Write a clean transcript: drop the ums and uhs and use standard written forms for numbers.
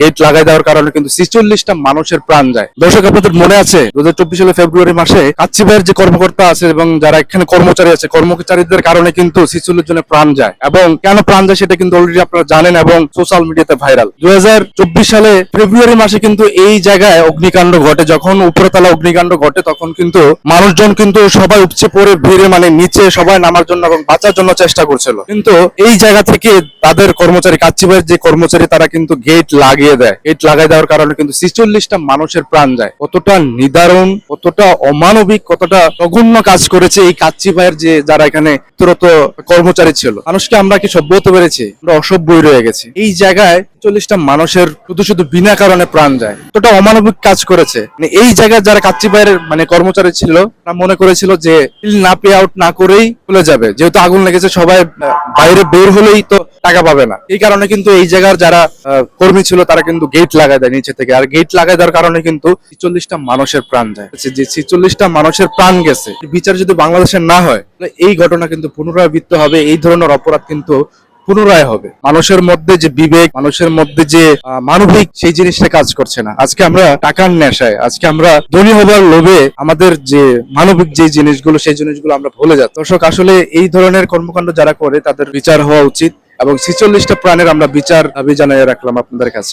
Gate লাগাই দেওয়ার কারণে কিন্তু 46টা মানুষের প্রাণ যায়। দর্শক, আপনাদের মনে আছে 2024 সালে ফেব্রুয়ারি মাসে কাচ্চি ভাইয়ের যে কর্মকর্তা আছে এবং যারা এখানে কর্মচারী আছে, কর্মচারীদের কারণে কিন্তু 46 জনের প্রাণ যায়। এবং কেন প্রাণ যায় সেটা কিন্তু অলরেডি আপনারা জানেন এবং সোশ্যাল মিডিয়াতে ভাইরাল। 2024 সালে ফেব্রুয়ারি মাসে কিন্তু এই জায়গায় অগ্নিকাণ্ড ঘটে। যখন উপরতলা অগ্নিকাণ্ড ঘটে তখন কিন্তু মানুষজন কিন্তু সবাই উপচে পড়ে ভিড়ে নিচে সবাই নামার জন্য এবং বাঁচার জন্য চেষ্টা করছিল। কিন্তু এই জায়গা থেকে তাদের কর্মচারী, কাচ্চি ভাইয়ের যে কর্মচারী, তারা কিন্তু গেট লাগিয়ে দেয়। গেট লাগাই দেওয়ার কারণে কিন্তু 46টা মানুষের প্রাণ যায়। কতটা নিদারুণ, কতটা অমানবিক, কতটা জঘন্য কাজ করেছে এই কাচ্চি ভাইয়ের যে যারা এখানে তুরত কর্মচারী ছিল। মানুষকে আমরা কি সভ্য হতে পেরেছি? আমরা অসভ্যই রয়ে গেছি। এই জায়গায় 40টা মানুষের শুধু বিনা কারণে প্রাণ যায়। কতটা অমানবিক কাজ করেছে। এই জায়গায় যারা কাচ্চি ভাইয়ের কর্মচারী ছিল, তারা মনে করেছিল যে বিল না পে আউট না করেই চলে যাবে, যেহেতু আগুন লেগেছে সবাই বাইরে বের হলেই তো টাকা পাবে না। এই কারণে কিন্তু এই জায়গার যারা কর্মী ছিল তারা কিন্তু গেট লাগাই দেয় নিচে থেকে। আর গেট লাগাই দেওয়ার কারণে কিন্তু 46টা মানুষের প্রাণ যায়। যে 46টা মানুষের প্রাণ গেছে, বিচার যদি বাংলাদেশের না হয় তাহলে এই ঘটনা কিন্তু পুনরাবৃত্ত হবে। এই ধরনের অপরাধ কিন্তু পুনরায় হবে। মানুষের মধ্যে যে বিবেক, মানুষের মধ্যে যে মানবিক, সেই জিনিসটা কাজ করছে না। আজকে আমরা টাকার নেশায়, আজকে আমরা ধনী হবার লোভে আমাদের যে মানবিক যে জিনিসগুলো, সেই জিনিসগুলো আমরা ভুলে যাচ্ছি। দর্শক, আসলে এই ধরনের কর্মকাণ্ড যারা করে তাদের বিচার হওয়া উচিত এবং 46টা প্রাণের আমরা বিচার দাবি জানিয়ে রাখলাম আপনাদের কাছে।